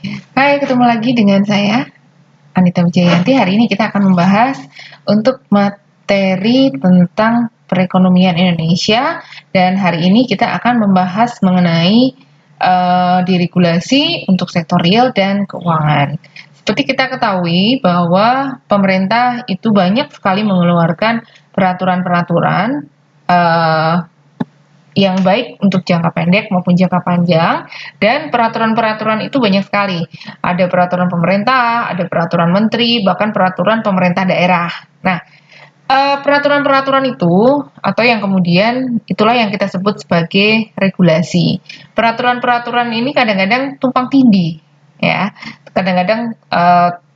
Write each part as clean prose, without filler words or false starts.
Hai, ketemu lagi dengan saya, Anita Wijayanti. Hari ini kita akan membahas untuk materi tentang perekonomian Indonesia, dan hari ini kita akan membahas mengenai deregulasi untuk sektor real dan keuangan. Seperti kita ketahui bahwa pemerintah itu banyak sekali mengeluarkan peraturan-peraturan yang baik untuk jangka pendek maupun jangka panjang, dan peraturan-peraturan itu banyak sekali. Ada peraturan pemerintah, ada peraturan menteri, bahkan peraturan pemerintah daerah. Nah, peraturan-peraturan itu atau yang kemudian itulah yang kita sebut sebagai regulasi. Peraturan-peraturan ini kadang-kadang tumpang tindih, ya, kadang-kadang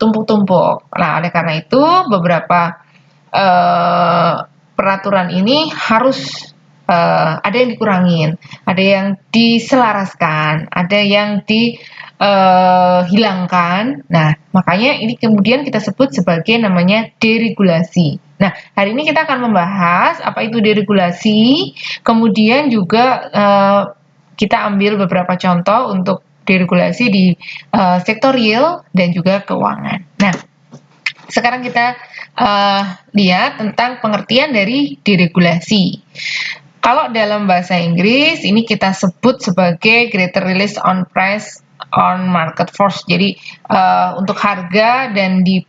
tumpuk-tumpuk. Nah, oleh karena itu beberapa peraturan ini harus ada yang dikurangin, ada yang diselaraskan, ada yang dihilangkan. Nah, makanya ini kemudian kita sebut sebagai namanya deregulasi. Nah, hari ini kita akan membahas apa itu deregulasi, kemudian juga kita ambil beberapa contoh untuk deregulasi di sektor real dan juga keuangan. Nah, sekarang kita lihat tentang pengertian dari deregulasi. Kalau dalam bahasa Inggris ini kita sebut sebagai greater release on price on market force. Jadi untuk harga dan di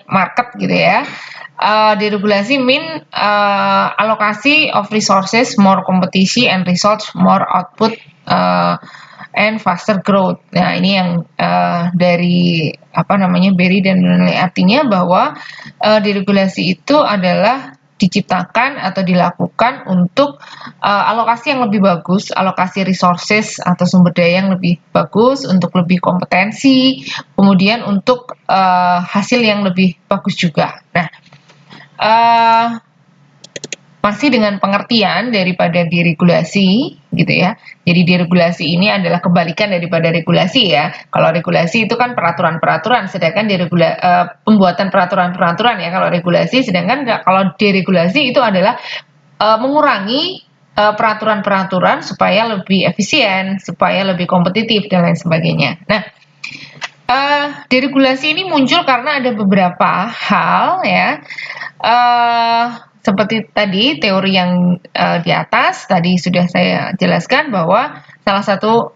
market gitu ya. Deregulasi mean alokasi of resources, more competition and results more output and faster growth. Nah, ini yang dari Berry dan Bernanke, artinya bahwa deregulasi itu adalah diciptakan atau dilakukan untuk alokasi yang lebih bagus, alokasi resources atau sumber daya yang lebih bagus, untuk lebih kompetensi, kemudian untuk hasil yang lebih bagus juga. Nah, masih dengan pengertian daripada deregulasi gitu ya. Jadi deregulasi ini adalah kebalikan daripada regulasi ya. Kalau regulasi itu kan peraturan-peraturan, sedangkan pembuatan peraturan-peraturan ya. Kalau regulasi, sedangkan kalau deregulasi itu adalah mengurangi peraturan-peraturan supaya lebih efisien, supaya lebih kompetitif dan lain sebagainya. Nah, deregulasi ini muncul karena ada beberapa hal ya. Seperti tadi teori yang di atas tadi sudah saya jelaskan bahwa salah satu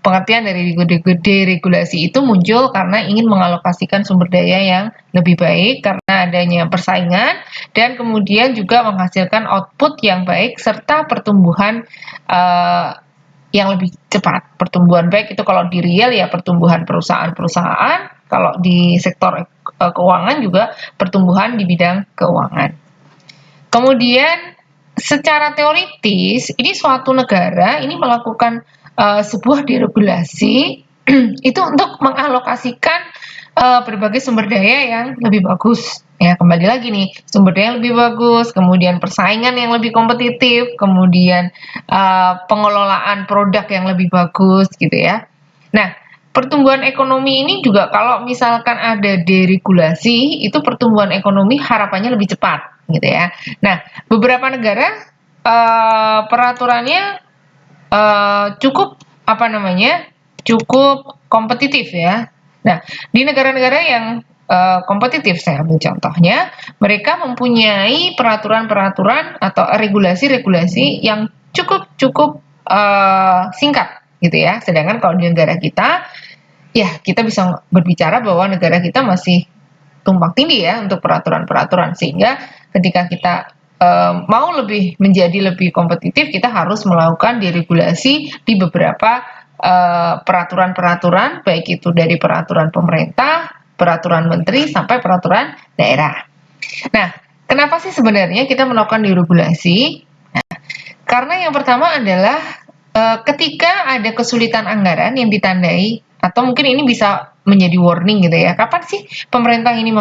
pengertian dari deregulasi itu muncul karena ingin mengalokasikan sumber daya yang lebih baik karena adanya persaingan, dan kemudian juga menghasilkan output yang baik serta pertumbuhan yang lebih cepat. Pertumbuhan baik itu kalau di real ya pertumbuhan perusahaan-perusahaan, kalau di sektor keuangan juga pertumbuhan di bidang keuangan. Kemudian secara teoritis ini suatu negara ini melakukan sebuah deregulasi itu untuk mengalokasikan berbagai sumber daya yang lebih bagus. Ya, kembali lagi nih, sumber daya yang lebih bagus, kemudian persaingan yang lebih kompetitif, kemudian pengelolaan produk yang lebih bagus gitu ya. Nah, pertumbuhan ekonomi ini juga kalau misalkan ada deregulasi, itu pertumbuhan ekonomi harapannya lebih cepat gitu ya. Nah, beberapa negara peraturannya cukup cukup kompetitif ya. Nah, di negara-negara yang kompetitif, saya ambil contohnya, mereka mempunyai peraturan-peraturan atau regulasi-regulasi yang cukup singkat gitu ya. Sedangkan kalau di negara kita, ya kita bisa berbicara bahwa negara kita masih tumpang tindih ya untuk peraturan-peraturan, sehingga ketika kita mau menjadi lebih kompetitif, kita harus melakukan deregulasi di beberapa peraturan-peraturan, baik itu dari peraturan pemerintah, peraturan menteri, sampai peraturan daerah. Nah, kenapa sih sebenarnya kita melakukan deregulasi? Nah, karena yang pertama adalah ketika ada kesulitan anggaran yang ditandai, atau mungkin ini bisa menjadi warning gitu ya, kapan sih pemerintah ini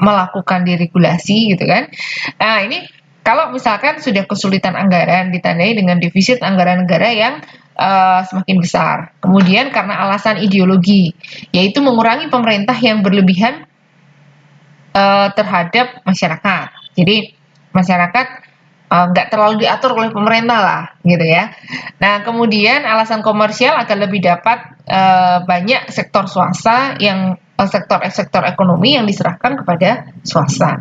melakukan deregulasi gitu kan. Nah, ini kalau misalkan sudah kesulitan anggaran ditandai dengan defisit anggaran negara yang semakin besar, kemudian karena alasan ideologi, yaitu mengurangi pemerintah yang berlebihan terhadap masyarakat. Jadi masyarakat nggak terlalu diatur oleh pemerintah lah gitu ya. Nah kemudian alasan komersial agar lebih dapat banyak sektor swasta yang sektor ekonomi yang diserahkan kepada swasta.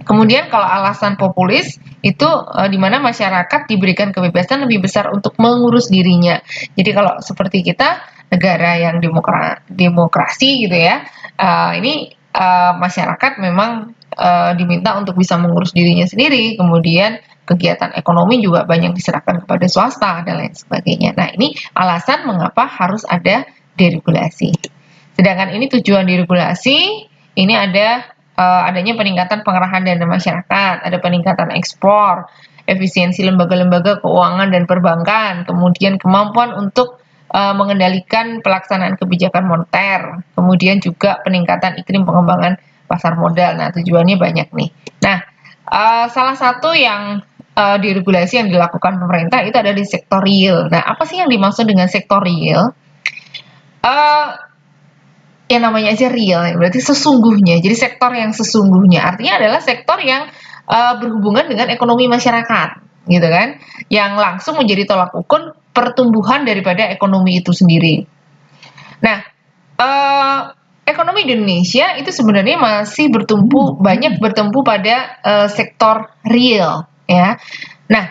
Kemudian kalau alasan populis itu di mana masyarakat diberikan kebebasan lebih besar untuk mengurus dirinya. Jadi kalau seperti kita negara yang demokrasi gitu ya, ini masyarakat memang diminta untuk bisa mengurus dirinya sendiri. Kemudian kegiatan ekonomi juga banyak diserahkan kepada swasta dan lain sebagainya. Nah ini alasan mengapa harus ada deregulasi. Sedangkan ini tujuan deregulasi, ini ada adanya peningkatan pengerahan dana masyarakat, ada peningkatan ekspor, efisiensi lembaga-lembaga keuangan dan perbankan, kemudian kemampuan untuk mengendalikan pelaksanaan kebijakan moneter, kemudian juga peningkatan iklim pengembangan pasar modal. Nah, tujuannya banyak nih. Nah, salah satu yang deregulasi yang dilakukan pemerintah itu ada di sektor real. Nah, apa sih yang dimaksud dengan sektor real? Yang namanya aja real, berarti sesungguhnya. Jadi sektor yang sesungguhnya artinya adalah sektor yang berhubungan dengan ekonomi masyarakat, gitu kan? Yang langsung menjadi tolak ukur pertumbuhan daripada ekonomi itu sendiri. Nah, ekonomi di Indonesia itu sebenarnya masih banyak bertumpu pada sektor real, ya. Nah,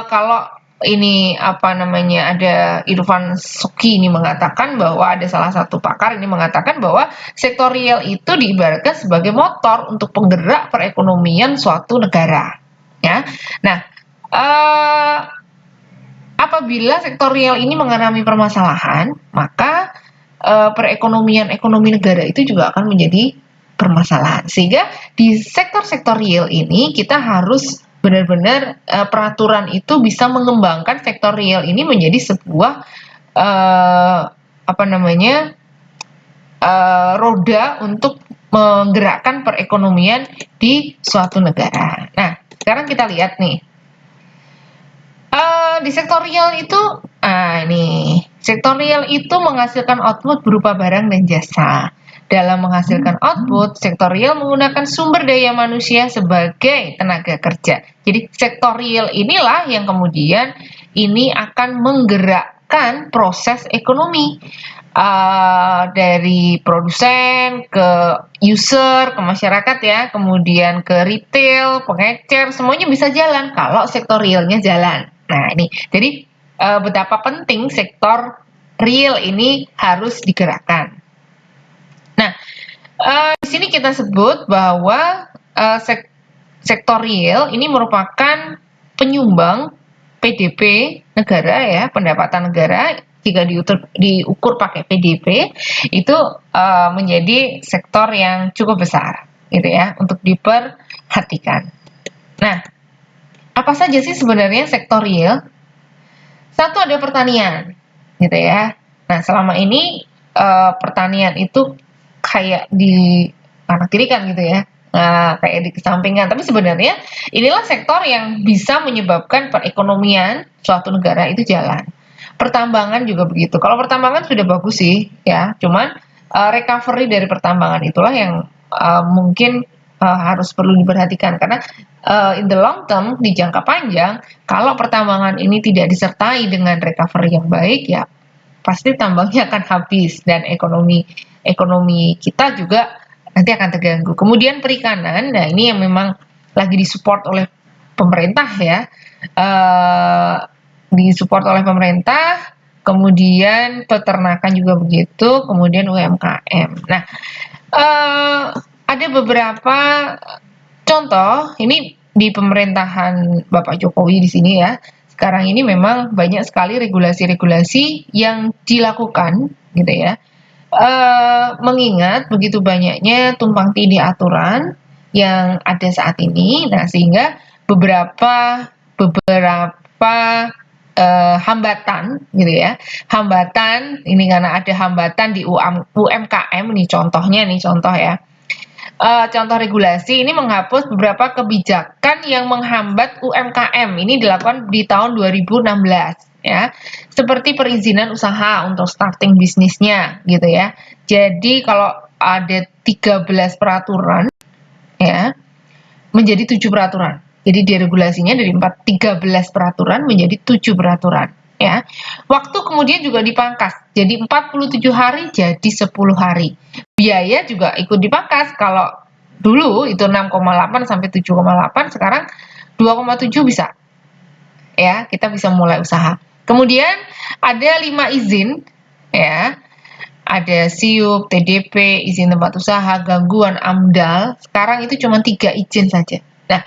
kalau ini apa namanya ada Irfan Suki ini mengatakan bahwa ada salah satu pakar ini mengatakan bahwa sektor real itu diibaratkan sebagai motor untuk penggerak perekonomian suatu negara, ya. Nah, apabila sektor real ini mengalami permasalahan, maka perekonomian ekonomi negara itu juga akan menjadi permasalahan. Sehingga di sektor-sektor real ini kita harus benar-benar peraturan itu bisa mengembangkan sektor real ini menjadi sebuah roda untuk menggerakkan perekonomian di suatu negara. Nah, sekarang kita lihat nih. Di sektor real itu, sektor real itu menghasilkan output berupa barang dan jasa. Dalam menghasilkan output, sektor real menggunakan sumber daya manusia sebagai tenaga kerja. Jadi sektor real inilah yang kemudian ini akan menggerakkan proses ekonomi. Dari produsen ke user, ke masyarakat ya, kemudian ke retail, pengecer, semuanya bisa jalan kalau sektor realnya jalan. Nah ini, jadi betapa penting sektor real ini harus digerakkan. Nah, di sini kita sebut bahwa sektor real ini merupakan penyumbang PDB negara ya, pendapatan negara jika diukur pakai PDB itu menjadi sektor yang cukup besar gitu ya untuk diperhatikan. Nah, apa saja sih sebenarnya sektor real? Satu ada pertanian gitu ya. Nah, selama ini pertanian itu kayak di kanan kiri kan gitu ya. Kayak dikesampingkan, tapi sebenarnya inilah sektor yang bisa menyebabkan perekonomian suatu negara itu jalan. Pertambangan juga begitu. Kalau pertambangan sudah bagus sih ya, cuman recovery dari pertambangan itulah yang mungkin harus perlu diperhatikan karena in the long term, di jangka panjang, kalau pertambangan ini tidak disertai dengan recovery yang baik ya pasti tambangnya akan habis dan ekonomi kita juga nanti akan terganggu. Kemudian perikanan, nah ini yang memang lagi disupport oleh pemerintah ya, disupport oleh pemerintah, kemudian peternakan juga begitu, kemudian UMKM. Nah, ada beberapa contoh, ini di pemerintahan Bapak Jokowi di sini ya, sekarang ini memang banyak sekali regulasi-regulasi yang dilakukan gitu ya, mengingat begitu banyaknya tumpang tindih aturan yang ada saat ini, nah sehingga beberapa hambatan gitu ya, hambatan ini karena ada hambatan di UMKM nih contoh ya. Contoh regulasi ini menghapus beberapa kebijakan yang menghambat UMKM. Ini dilakukan di tahun 2016 ya. Seperti perizinan usaha untuk starting bisnisnya gitu ya. Jadi kalau ada 13 peraturan ya menjadi 7 peraturan. Jadi deregulasinya dari 13 peraturan menjadi 7 peraturan. Ya. Waktu kemudian juga dipangkas, jadi 47 hari jadi 10 hari. Biaya juga ikut dipangkas, kalau dulu itu 6,8 sampai 7,8, sekarang 2,7 bisa. Ya, kita bisa mulai usaha. Kemudian ada 5 izin, ya. Ada SIUP, TDP, izin tempat usaha, gangguan, AMDAL. Sekarang itu cuma 3 izin saja. Nah,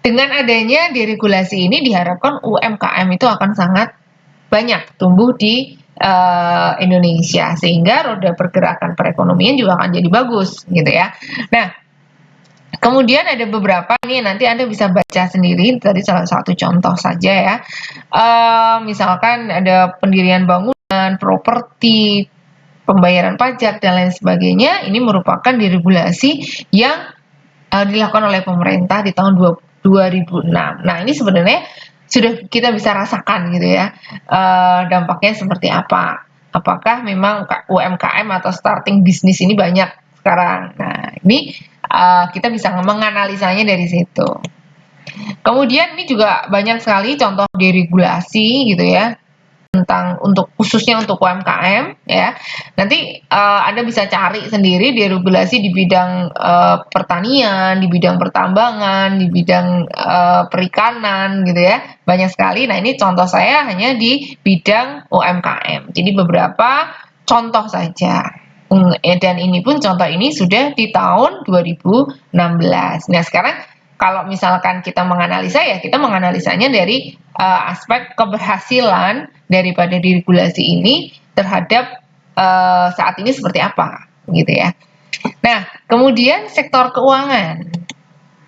dengan adanya deregulasi ini diharapkan UMKM itu akan sangat banyak tumbuh di Indonesia, sehingga roda pergerakan perekonomian juga akan jadi bagus gitu ya. Nah, kemudian ada beberapa nih, nanti Anda bisa baca sendiri, tadi salah satu contoh saja ya. Misalkan ada pendirian bangunan, properti, pembayaran pajak, dan lain sebagainya. Ini merupakan deregulasi yang dilakukan oleh pemerintah di tahun 2006. Nah, ini sebenarnya sudah kita bisa rasakan gitu ya, dampaknya seperti apa. Apakah memang UMKM atau starting bisnis ini banyak sekarang. Nah, ini kita bisa menganalisanya dari situ. Kemudian ini juga banyak sekali contoh deregulasi gitu ya, tentang khususnya untuk UMKM ya. Nanti Anda bisa cari sendiri deregulasi di bidang pertanian, di bidang pertambangan, di bidang perikanan gitu ya. Banyak sekali. Nah, ini contoh saya hanya di bidang UMKM. Jadi beberapa contoh saja. Dan ini pun contoh ini sudah di tahun 2016. Nah, sekarang kalau misalkan kita menganalisa ya, kita menganalisanya dari aspek keberhasilan daripada deregulasi ini terhadap saat ini seperti apa, gitu ya. Nah, kemudian sektor keuangan.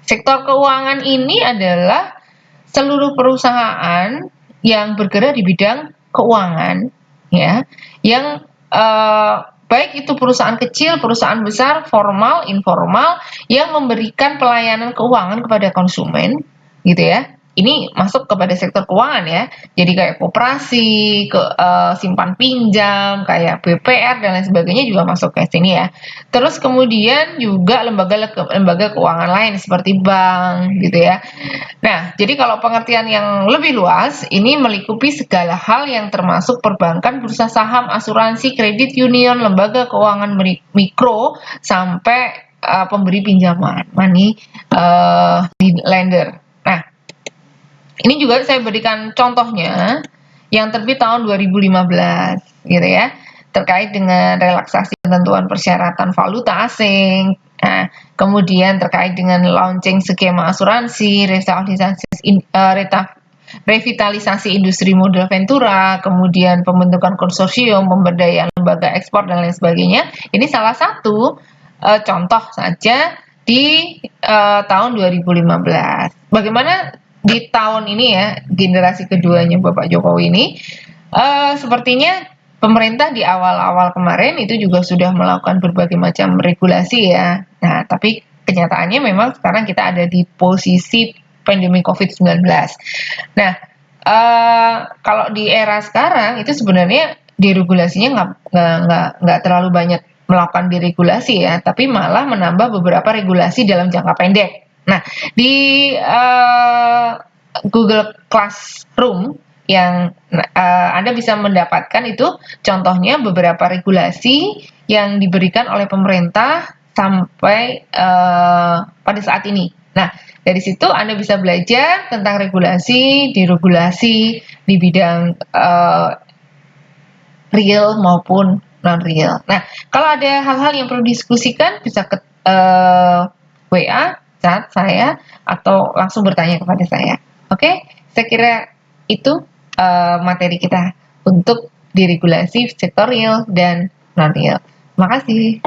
Sektor keuangan ini adalah seluruh perusahaan yang bergerak di bidang keuangan, ya, yang baik itu perusahaan kecil, perusahaan besar, formal, informal, yang memberikan pelayanan keuangan kepada konsumen, gitu ya. Ini masuk kepada sektor keuangan ya. Jadi kayak koperasi, simpan pinjam, kayak BPR dan lain sebagainya juga masuk ke sini ya. Terus kemudian juga lembaga keuangan lain seperti bank gitu ya. Nah, jadi kalau pengertian yang lebih luas, ini melingkupi segala hal yang termasuk perbankan, bursa saham, asuransi, kredit union, lembaga keuangan mikro, sampai pemberi pinjaman, money lender. Nah, ini juga saya berikan contohnya yang terbit tahun 2015 gitu ya, terkait dengan relaksasi ketentuan persyaratan valuta asing. Nah, kemudian terkait dengan launching skema asuransi, revitalisasi industri model Ventura, kemudian pembentukan konsorsium, pemberdayaan lembaga ekspor dan lain sebagainya. Ini salah satu contoh saja di tahun 2015. Bagaimana di tahun ini ya, generasi keduanya Bapak Jokowi ini, sepertinya pemerintah di awal-awal kemarin itu juga sudah melakukan berbagai macam regulasi ya. Nah, tapi kenyataannya memang sekarang kita ada di posisi pandemi COVID-19. Nah, kalau di era sekarang itu sebenarnya deregulasinya nggak terlalu banyak melakukan deregulasi ya, tapi malah menambah beberapa regulasi dalam jangka pendek. Nah, di Google Classroom yang Anda bisa mendapatkan itu contohnya beberapa regulasi yang diberikan oleh pemerintah sampai pada saat ini. Nah, dari situ Anda bisa belajar tentang regulasi, deregulasi di bidang real maupun non-real. Nah, kalau ada hal-hal yang perlu diskusikan bisa ke WA, chat saya, atau langsung bertanya kepada saya. Oke, saya kira itu materi kita untuk deregulasi sektor real dan non-real. Terima kasih.